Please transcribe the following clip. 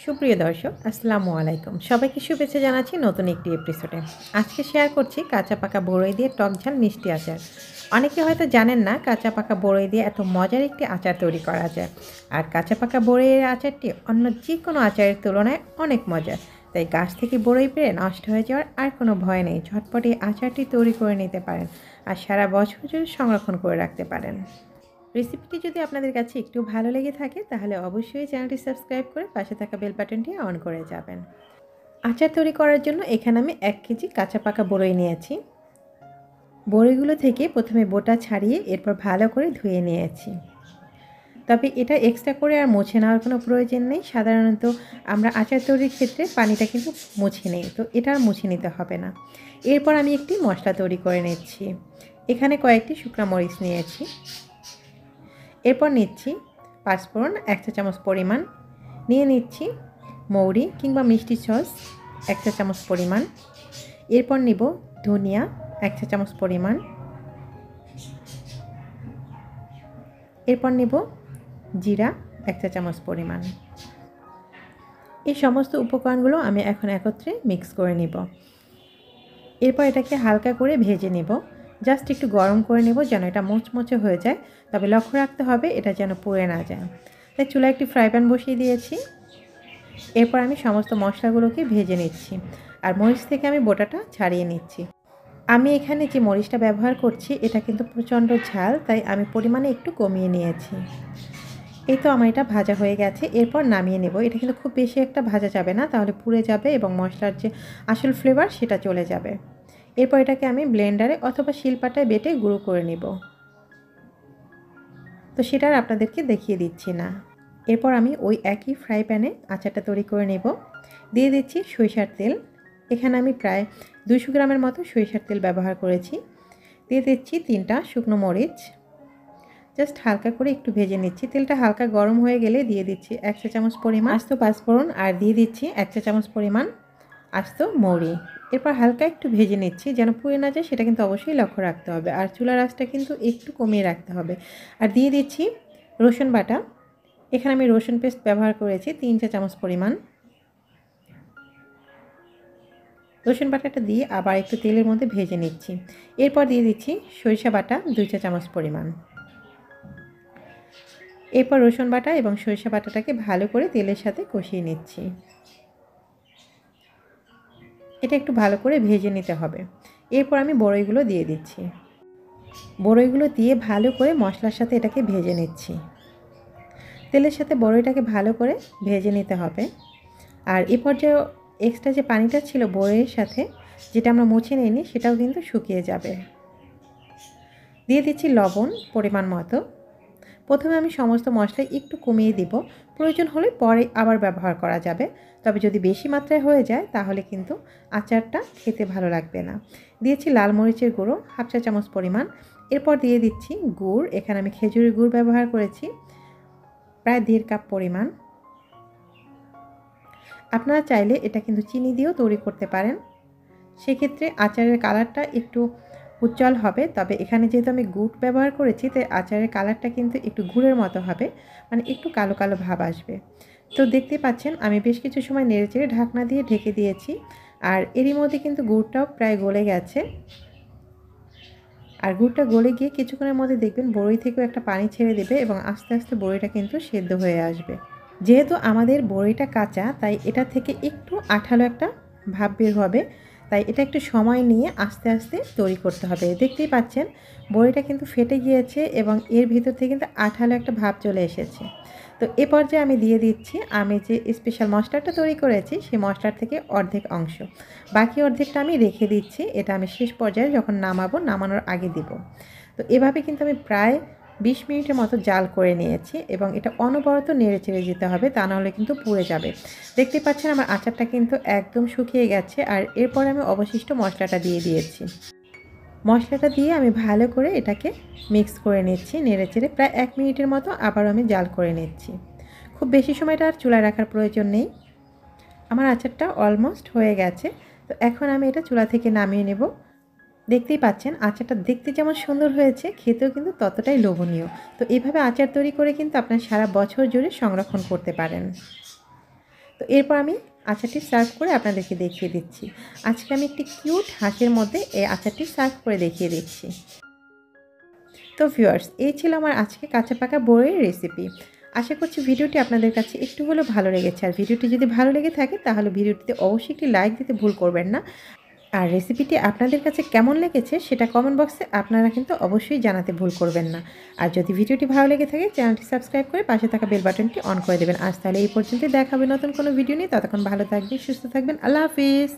সুপ্রিয় দর্শক, আসসালামু আলাইকুম। সবাইকে শুভেচ্ছা জানাচ্ছি নতুন একটি এপিসোডে। আজকে শেয়ার করছি কাঁচা পাকা বড়ই দিয়ে টক ঝাল মিষ্টি আচার। অনেকে হয়তো জানেন না কাঁচা পাকা বড়ই দিয়ে এত মজার একটি আচার তৈরি করা যায়। আর কাঁচা পাকা বড়ইয়ের আচারটি অন্য যে কোনো আচারের তুলনায় অনেক মজার। তাই গাছ থেকে বড়ই পেড়ে নষ্ট হয়ে যাওয়ার আর কোনো ভয় নেই। ঝটপট এই আচারটি তৈরি করে নিতে পারেন আর সারা বছর জুড়ে সংরক্ষণ করে রাখতে পারেন। রেসিপিটি যদি আপনাদের কাছে একটু ভালো লেগে থাকে তাহলে অবশ্যই চ্যানেলটি সাবস্ক্রাইব করে পাশে থাকা বেল বাটনটি অন করে যাবেন। আচার তৈরি করার জন্য এখানে আমি 1 কেজি কাঁচা পাকা বড়ই নিয়েছি। বড়ইগুলো থেকে প্রথমে বোটা ছাড়িয়ে এরপর ভালো করে ধুয়ে নিয়েছি। তবে এটা এক্সট্রা করে আর মুছে নেওয়ার কোনো প্রয়োজন নেই। সাধারণত আমরা আচার তৈরির ক্ষেত্রে পানিটা কিন্তু মুছে নেই, তো এটা আর মুছে নিতে হবে না। এরপর আমি একটি মশলা তৈরি করে নিচ্ছি। এখানে কয়েকটি শুকনো মরিচ নিয়েছি। এরপর নিচ্ছি পাঁচফোড়ন 1 চা চামচ পরিমাণ, নিয়ে নিচ্ছি মৌরি কিংবা মিষ্টি সস 1 চা চামচ পরিমাণ। এরপর নিব ধনিয়া 1 চা চামচ পরিমাণ। এরপর নিব জিরা 1 চা চামচ পরিমাণ। এই সমস্ত উপকরণগুলো আমি এখন একত্রে মিক্স করে নিব। এরপর এটাকে হালকা করে ভেজে নেব। জাস্ট একটু গরম করে নেব যেন এটা মুচমুচে হয়ে যায়। তবে লক্ষ্য রাখতে হবে এটা যেন পুড়ে না যায়। তাই চুলায় একটি ফ্রাই প্যান বসিয়ে দিয়েছি। এরপর আমি সমস্ত মশলাগুলোকে ভেজে নিচ্ছি আর মরিচ থেকে আমি বোটাটা ছাড়িয়ে নিচ্ছি। আমি এখানে যে মরিচটা ব্যবহার করছি এটা কিন্তু প্রচণ্ড ঝাল, তাই আমি পরিমাণে একটু কমিয়ে নিয়েছি। এই তো আমার এটা ভাজা হয়ে গেছে। এরপর নামিয়ে নেব। এটা কিন্তু খুব বেশি একটা ভাজা যাবে না, তাহলে পুড়ে যাবে এবং মশলার যে আসল ফ্লেভার সেটা চলে যাবে। এরপর এটাকে আমি ব্লেন্ডারে অথবা শিলপাটায় বেটে গুঁড়ো করে নেব। তো সেটা আর আপনাদেরকে দেখিয়ে দিচ্ছি না। এরপর আমি ওই একই ফ্রাই প্যানে আচারটা তৈরি করে নেব। দিয়ে দিচ্ছি সরিষার তেল। এখানে আমি প্রায় 200 গ্রামের মতো সরিষার তেল ব্যবহার করেছি। দিয়ে দিচ্ছি 3টা শুকনো মরিচ। জাস্ট হালকা করে একটু ভেজে নিচ্ছি। তেলটা হালকা গরম হয়ে গেলে দিয়ে দিচ্ছি 1 চা চামচ পরিমাণ আস্ত পাঁচফোড়ন আর দিয়ে দিচ্ছি 1 চা চামচ পরিমাণ আস্ত মৌরি। এরপর হালকা একটু ভেজে নিচ্ছি যেন পুড়ে না যায়, সেটা কিন্তু অবশ্যই লক্ষ্য রাখতে হবে। আর চুলার আঁচটা কিন্তু একটু কমিয়ে রাখতে হবে। আর দিয়ে দিচ্ছি রসুন বাটা। এখানে আমি রসুন পেস্ট ব্যবহার করেছি 3 চা চামচ পরিমাণ। রসুন বাটাটা দিয়ে আবার একটু তেলের মধ্যে ভেজে নিচ্ছি। এরপর দিয়ে দিচ্ছি সরিষা বাটা 2 চা চামচ পরিমাণ। এরপর রসুন বাটা এবং সরিষা বাটাটাকে ভালো করে তেলের সাথে কষিয়ে নিচ্ছি। এটা একটু ভালো করে ভেজে নিতে হবে। এরপর আমি বড়ইগুলো দিয়ে দিচ্ছি। বড়ইগুলো দিয়ে ভালো করে মশলার সাথে এটাকে ভেজে নিচ্ছি। তেলের সাথে বড়ইটাকে ভালো করে ভেজে নিতে হবে। আর এই পর্যায়ে এক্সট্রা যে পানিটা ছিল বড়ইয়ের সাথে, যেটা আমরা মুছে নিইনি, সেটাও কিন্তু শুকিয়ে যাবে। দিয়ে দিচ্ছি লবণ পরিমাণ মতো। প্রথমে আমি সমস্ত মশলা একটু কমিয়ে দিব, প্রয়োজন হলে পরে আবার ব্যবহার করা যাবে। তবে যদি বেশি মাত্রায় হয়ে যায় তাহলে কিন্তু আচারটা খেতে ভালো লাগবে না। দিয়েছি লাল মরিচের গুঁড়ো 1/2 চা চামচ পরিমাণ। এরপর দিয়ে দিচ্ছি গুড়। এখানে আমি খেজুরের গুড় ব্যবহার করেছি প্রায় 1.5 কাপ পরিমাণ। আপনারা চাইলে এটা কিন্তু চিনি দিয়েও তৈরি করতে পারেন, সেক্ষেত্রে আচারের কালারটা একটু উজ্জ্বল হবে। তবে এখানে যেহেতু আমি গুড় ব্যবহার করেছি তাই আচারের কালারটা কিন্তু একটু গুড়ের মতো হবে, মানে একটু কালো কালো ভাব আসবে। তো দেখতে পাচ্ছেন আমি বেশ কিছু সময় নেড়েচেড়ে ঢাকনা দিয়ে ঢেকে দিয়েছি। আর এরই মধ্যে কিন্তু গুড়টাও প্রায় গলে গেছে। আর গুড়টা গলে গিয়ে কিছুক্ষণের মধ্যে দেখবেন বড়ই থেকেও একটা পানি ছেড়ে দেবে এবং আস্তে আস্তে বড়িটা কিন্তু সেদ্ধ হয়ে আসবে। যেহেতু আমাদের বড়িটা কাঁচা তাই এটা থেকে একটু আঠালো একটা ভাব বের হবে, তাই এটা একটু সময় নিয়ে আস্তে আস্তে তৈরি করতে হবে। দেখতেই পাচ্ছেন বড়িটা কিন্তু ফেটে গিয়েছে এবং এর ভিতর থেকে কিন্তু আঠালো একটা ভাব চলে এসেছে। তো এ পর্যায়ে আমি দিয়ে দিচ্ছি আমি যে স্পেশাল মশলাটা তৈরি করেছি সেই মশলার থেকে অর্ধেক অংশ। বাকি অর্ধেকটা আমি রেখে দিচ্ছি, এটা আমি শেষ পর্যায়ে যখন নামানোর আগে দিব। তো এভাবে কিন্তু আমি প্রায় 20 মিনিটের মতো জাল করে নিয়েছি এবং এটা অনবরত নেড়ে চেড়ে যেতে হবে, তা নাহলে কিন্তু পুড়ে যাবে। দেখতে পাচ্ছেন আমার আচারটা কিন্তু একদম শুকিয়ে গেছে। আর এরপরে আমি অবশিষ্ট মশলাটা দিয়ে দিয়েছি। মশলাটা দিয়ে আমি ভালো করে এটাকে মিক্স করে নিচ্ছি নেড়ে চেড়ে। প্রায় 1 মিনিটের মতো আবারও আমি জাল করে নিচ্ছি। খুব বেশি সময়টা আর চুলায় রাখার প্রয়োজন নেই। আমার আচারটা অলমোস্ট হয়ে গেছে। তো এখন আমি এটা চুলা থেকে নামিয়ে নেব। দেখতেই পাচ্ছেন আচারটা দেখতে যেমন সুন্দর হয়েছে, খেতেও কিন্তু ততটাই লোভনীয়। তো এইভাবে আচার তৈরি করে কিন্তু আপনার সারা বছর জুড়ে সংরক্ষণ করতে পারেন। তো এরপর আমি আচারটি সার্ভ করে আপনাদেরকে দেখিয়ে দিচ্ছি। আজকে আমি একটি কিউট হাঁসের মধ্যে এই আচারটি সার্ভ করে দেখিয়ে দিচ্ছি। তো ভিউয়ার্স, এই ছিল আমার আজকে কাঁচা পাকা বড়ইয়ের রেসিপি। আশা করছি ভিডিওটি আপনাদের কাছে একটু হলেও ভালো লেগেছে। আর ভিডিওটি যদি ভালো লেগে থাকে তাহলে ভিডিওটিতে অবশ্যই একটি লাইক দিতে ভুল করবেন না। আর রেসিপিটি আপনাদের কাছে কেমন লেগেছে সেটা কমেন্ট বক্সে আপনারা কিন্তু অবশ্যই জানাতে ভুল করবেন না। আর যদি ভিডিওটি ভালো লেগে থাকে চ্যানেলটি সাবস্ক্রাইব করে পাশে থাকা বেল বাটনটি অন করে দেবেন। আজ তাহলে এই পর্যন্তই, দেখা হবে নতুন কোনো ভিডিও নিয়ে। ততক্ষণ ভালো থাকবেন, সুস্থ থাকবেন। আল্লাহ হাফিজ।